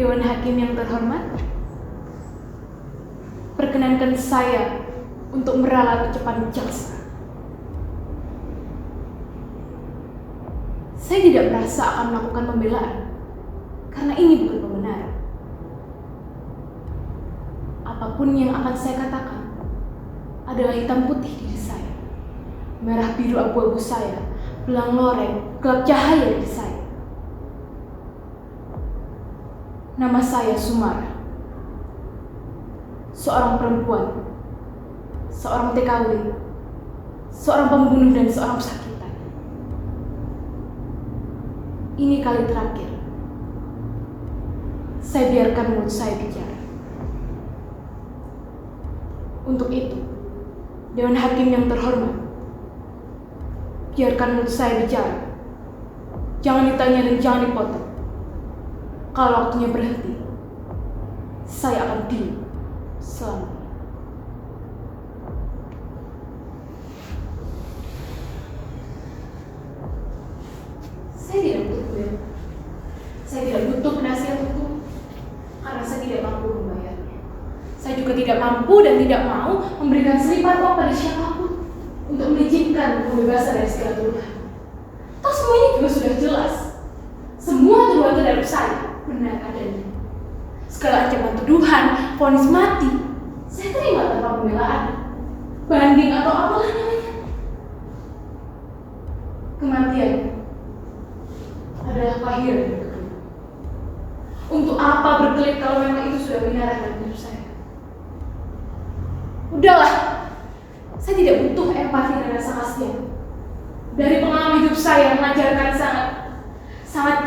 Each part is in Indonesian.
Dewan Hakim yang terhormat, perkenankan saya untuk meralat ucapan jaksa. Saya tidak merasa akan melakukan pembelaan, karena ini bukan pembenaran. Apapun yang akan saya katakan adalah hitam putih diri saya, merah biru abu-abu saya, belang loreng, gelap cahaya diri saya. Nama saya Sumara, seorang perempuan, seorang TKW, seorang pembunuh dan seorang pesakitan. Ini kali terakhir saya biarkan mulut saya bicara. Untuk itu, Dewan Hakim yang terhormat, biarkan mulut saya bicara. Jangan ditanya dan jangan dipotong. Kalau waktunya berhenti, saya akan diam selamanya. Saya tidak butuh bel. Saya tidak butuh penasihat hukum karena saya tidak mampu membayarnya. Saya juga tidak mampu dan tidak mau memberikan selipar uang pada siapapun untuk mengizinkan pembebasan dari segala tuduhan. Toh semuanya juga sudah jelas. Semua tuduhan terhadap saya benar adanya. Segala ancaman tuduhan, vonis mati, saya terima tanpa pembelaan, banding atau apalah namanya. Kematian adalah pahir yang kedua. Untuk apa berkelit kalau memang itu sudah binaran dalam hidup saya? Udahlah, saya tidak butuh empati dan rasa kasihan. Dari pengalaman hidup saya mengajarkan sangat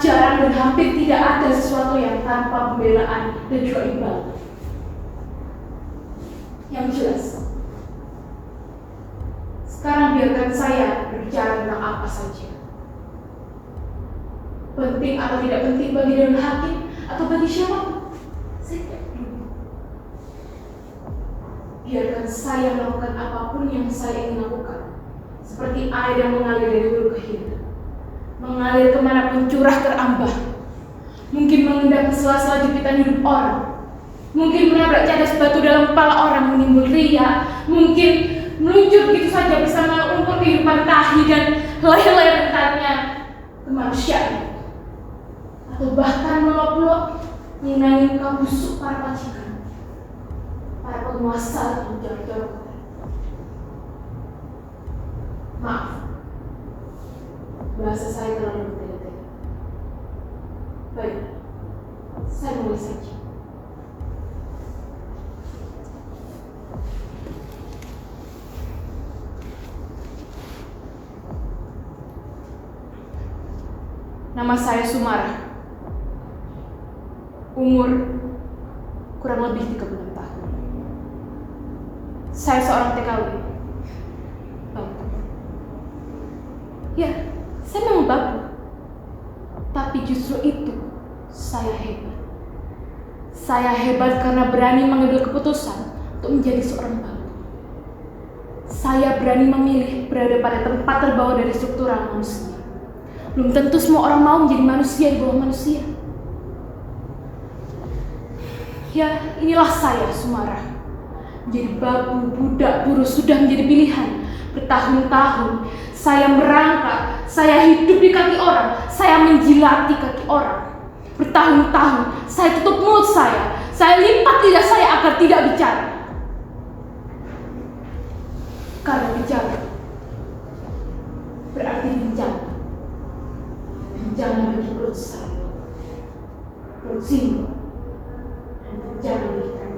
jarang dan hampir tidak ada sesuatu yang tanpa pembelaan dan juga imbal. Yang jelas, sekarang biarkan saya berbicara tentang apa saja. Penting atau tidak penting bagi Dewan Hakim atau bagi siapapun, saya tidak peduli. Biarkan saya melakukan apapun yang saya ingin lakukan, seperti air yang mengalir dari hulu ke hilir, mengalir kemanapun curah terambah, mungkin mengendap ke sela-sela jepitan hidup orang, mungkin menabrak cadas batu dalam kepala orang menimbul ria, mungkin meluncur begitu saja bersama lumpur kehidupan tahi dan helai-helai rentannya kemanusiaan, atau bahkan melop-lop mengenai muka busuk para majikan, para penguasa yang jorok-jorok. Maaf, bahasa saya terlalu bertele-tele. Baik, saya mulai saja. Nama saya Sumara. Umur kurang lebih 36 tahun. Saya seorang TKW. Ya, saya memang babu. Tapi justru itu saya hebat. Saya hebat karena berani mengambil keputusan untuk menjadi seorang babu. Saya berani memilih berada pada tempat terbawah dari struktural manusia. Belum tentu semua orang mau menjadi manusia di bawah manusia. Ya, inilah saya, Sumara. Menjadi babu, budak, buruh sudah menjadi pilihan. Bertahun-tahun saya merangkak, saya hidup di kaki orang, saya menjilati kaki orang. Bertahun-tahun saya tutup mulut saya lipat lidah saya agar tidak bicara. Karena bicara berarti bencana. Bencana bagi perut saya, perut singgah, dan bencana bagi kami.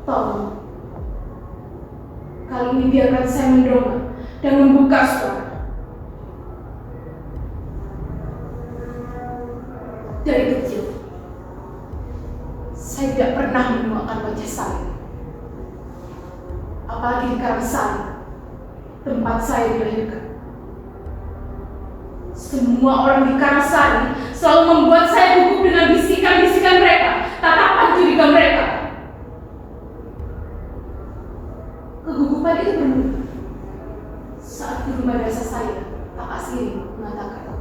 Tolong, kali ini biarkan saya mendongak dan membuka suara. Dari kecil, saya tidak pernah mendoakan wajah saya. Apalagi di Karangsari, tempat saya dilahirkan. Semua orang di Karangsari selalu membuat saya gugup dengan bisikan-bisikan mereka, tatapan curiga mereka. Kegugupan itu bermula saat guru madrasah saya, Pak Asiri, mengatakan,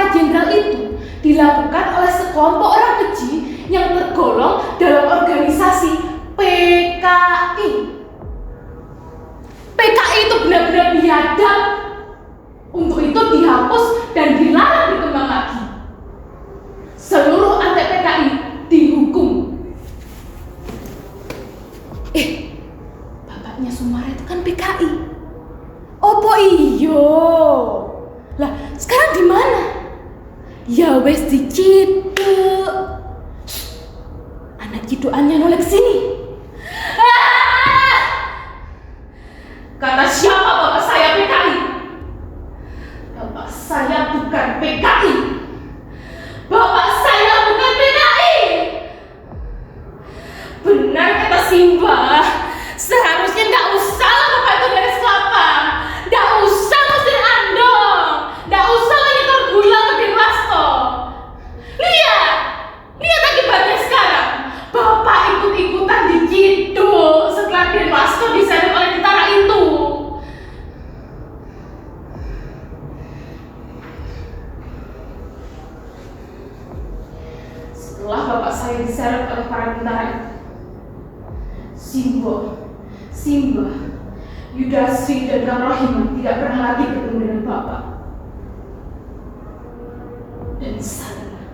Pak Jenderal itu dilakukan oleh sekelompok orang keji yang tergolong dalam organisasi PKI. PKI itu benar-benar biadab. Untuk itu dihapus dan dilarang berkembang lagi. Seluruh antek PKI dihukum. Bapaknya Sumara itu kan PKI. Opo iyo? Lah, sekarang di mana? Ya wes di Ciduk. Anak cidukannya nolak sini. Kata siapa bapak saya PKI? Bapak saya bukan PKI. Bapak saya bukan PKI. Benar kata Simba. Seharusnya nggak usah lah bapak itu beres kelapa. Nggak usah mesin andong. Nggak usah lah nyetor gula ke Denwasto. Lihat akibatnya sekarang. Bapak ikut-ikutan di Ciduk setelah Denwasto diseret oleh tentara itu. Setelah bapak saya diseret oleh para tentara itu, Simba, Yudasri dan Kang Rohimah tidak pernah lagi bertemu dengan bapak. Dan saya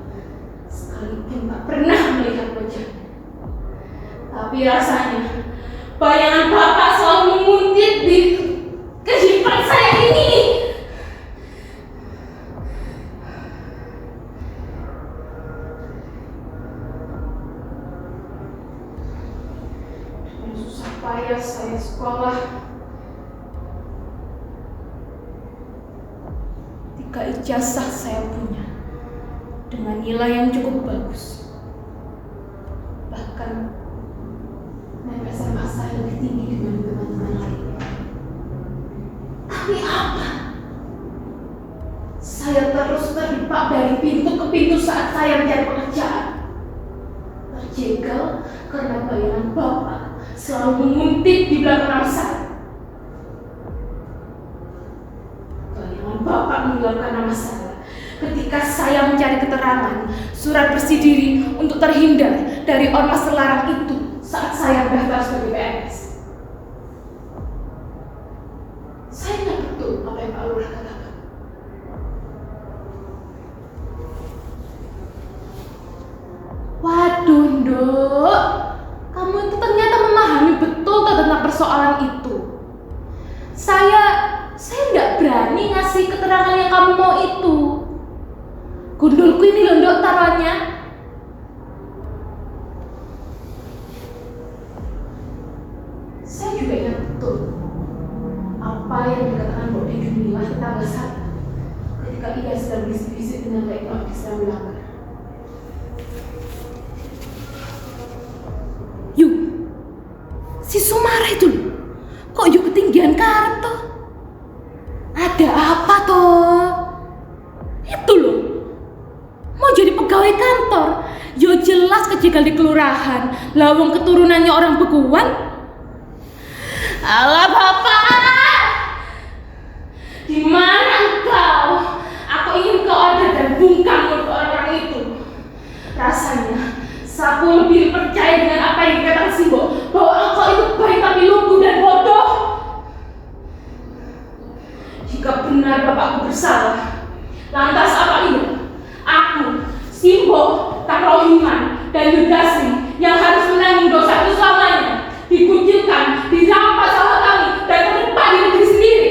sekalipun tak pernah melihat wajahnya. Tapi rasanya bayangan bapak selalu menguntit di kehidupan saya ini. Dengan susah payah saya sekolah. 3 ijazah saya punya dengan nilai yang cukup bagus. Bahkan nilai SMA saya lebih tinggi dibanding teman-teman lainnya. Tapi apa? Saya terus terjebak dari pintu ke pintu saat saya mencari pekerjaan. Terjegal karena bayangan bapak selalu menguntit di belakang nama saya. Bayangan bapak meninggalkan nama saya ketika saya mencari keterangan surat bersih diri untuk terhindar dari ormas terlarang itu saat saya mendaftar sebagai PNS. Saya ingat betul apa yang Pak Lurah katakan. Waduh, Nduk, kamu itu ternyata memahami betul tentang persoalan itu. Saya nggak berani ngasih keterangan yang kamu mau itu. Gundulku ini loh, Nduk, taruhannya. Saya juga ingat betul apa yang dikatakan Mbok Di Jumilah tetangga saya ketika ia sedang bisik-bisik dengan Lekno di Srawilangar. Yuk, si Sumara itu kok yuk ketinggian kartu? Ada apa toh? Itu loh, mau jadi pegawai kantor. Yo jelas kejegal di kelurahan. Lawang keturunannya orang Bekuan. Alah bapak, di mana engkau? Aku ingin kau ada dan bungkam untuk orang-orang itu. Rasanya Sapu lebih percaya dengan apa yang dikatakan Simbo, bahwa engkau itu baik tapi lumpuh dan bodoh. Jika benar bapakku bersalah, lantas apa iya aku, Simbo, Kang Rohiman, dan Yudasri yang harus menanggung dosa itu selamanya? Dikucilkan, dirampas sawah kami, dan terlupa di negeri sendiri.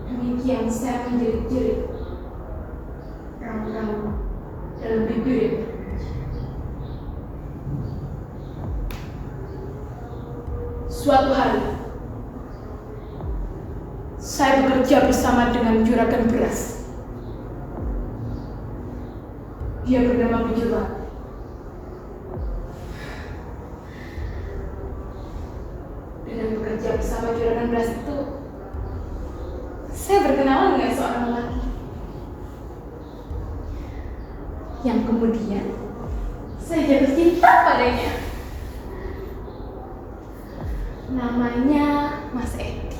Demikian saya menjerit-jerit, raung-raung dalam bibir. Suatu hari, saya bekerja bersama dengan juragan beras. Dia bernama Bujurwati. Dengan bekerja bersama juragan beras itu, saya berkenalan dengan seorang lelaki yang kemudian saya jatuh cinta padanya. Namanya Mas Edi.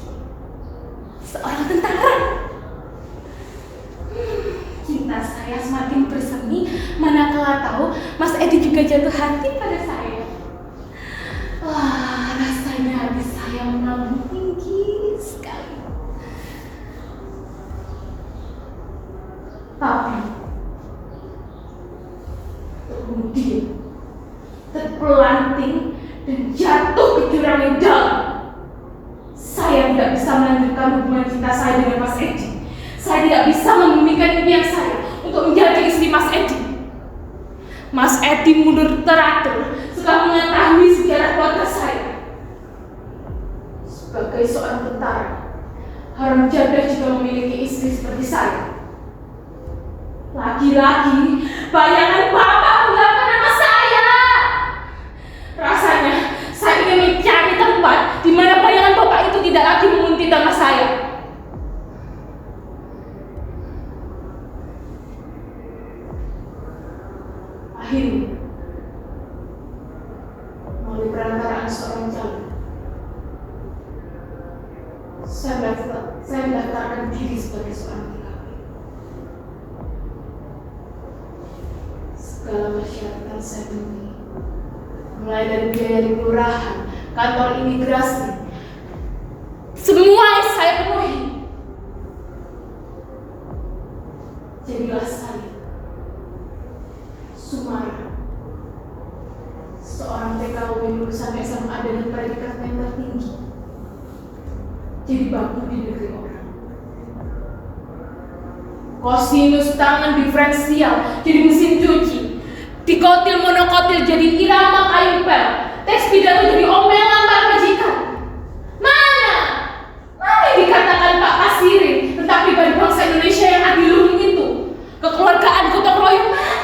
seorang tentara. Cinta saya semakin bersemi, manakala tahu Mas Edi juga jatuh hati pada saya. Wah, rasanya hati saya melambung tinggi sekali. Tapi kemudian terpelanting dan jatuh ke jurang yang dalam. Saya tidak bisa melanjutkan hubungan cinta saya dengan Mas Edi. Saya tidak bisa memimpikan impian saya untuk menjadi istri Mas Edi. Mas Edi mundur teratur setelah mengetahui sejarah keluarga saya. Sebagai seorang tentara, haram jadah juga memiliki istri seperti saya. Lagi-lagi, bayangan Bapak menggelarkan nama saya. Rasanya, saya ingin mencari tempat di mana bayangan Bapak itu tidak lagi menguntit nama saya. Akhirnya, melalui perantaraan seorang calon, saya mendaftarkan diri sebagai seorang TKP. Segala persyaratan saya penuhi, mulai dari biaya di kelurahan, kantor imigrasi, semua yang saya penuhi. Jadilah saya Sumara, seorang TKW lulusan SMA dengan predikat yang tertinggi, jadi baku di negeri orang. Kosinus tangan diferensial jadi mesin cuci, dikotil monokotil jadi irama kayu pel, teks pidato jadi omelan para majikan. Mana yang dikatakan Pak Kasirin tentang pribadi bangsa Indonesia yang adiluhung itu? Kekeluargaan gotong royong mana?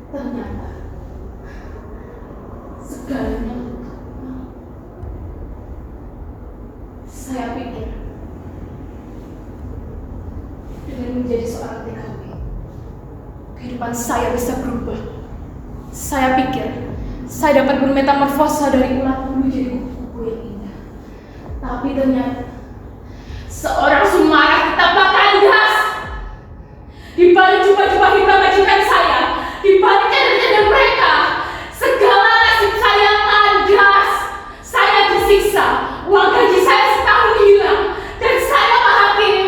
Ternyata segalanya untuk saya pikir dengan menjadi seorang TKW, kehidupan saya bisa berubah. Saya pikir saya dapat bermetamorfosa dari ulat bulu jadi kupu-kupu yang indah. Tapi ternyata seorang Sumara tetap kandas. Di balik jubah-jubah hitam majikan saya, di balik cadar-cadar mereka, segala nasib saya kandas. Saya tersiksa, uang gaji saya setahun hilang, dan saya hakim.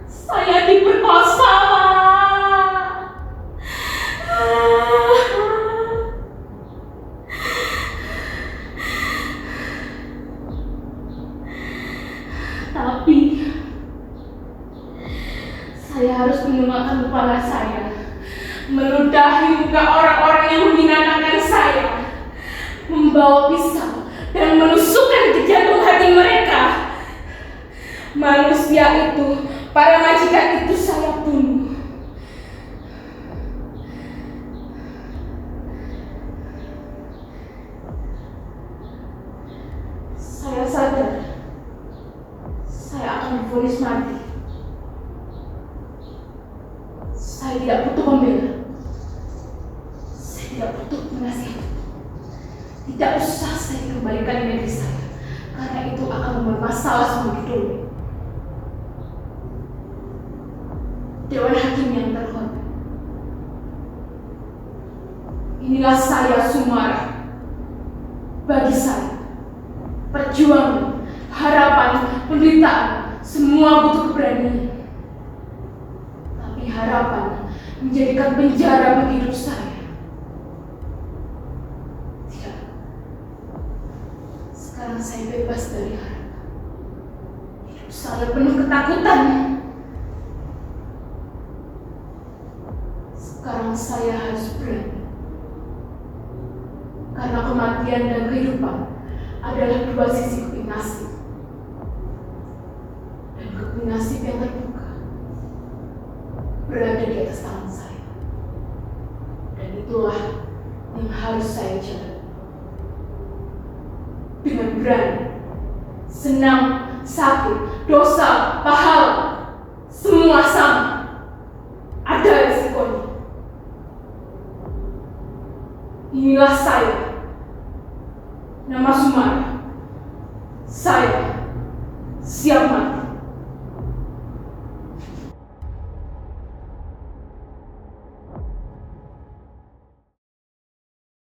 Saya diperkosa. Tapi saya harus menggunakan kepala saya, meludahi muka orang-orang yang menghinakan saya, membawa pisau dan menusukkan ke jantung hati mereka. Manusia itu, para majikan itu saya bunuh. Saya sadar saya akan divonis mati. Saya tidak butuh pembela. Saya tidak butuh penasihat. Tidak usah saya kembalikan di negeri saya, karena itu akan membuat masalah semua hidupnya. Dewan Hakim yang terhormat, inilah saya Sumara. Bagi saya, perjuangan, harapan, penderitaan, semua butuh keberanian. Tapi harapan menjadikan penjara bagi hidup saya. Tidak. Sekarang saya bebas dari harapan. Hidup saya penuh ketakutan. Sekarang saya harus berani. Karena kematian dan kehidupan adalah dua sisi keping nasib. Dan keping nasib yang terbuka berada di atas tangan saya. Dan itulah yang harus saya jaga. Dengan berani, senang, sakit, dosa, pahala, semua sama. Ada resikonya. Inilah saya, nama Sumara. Saya siap mati.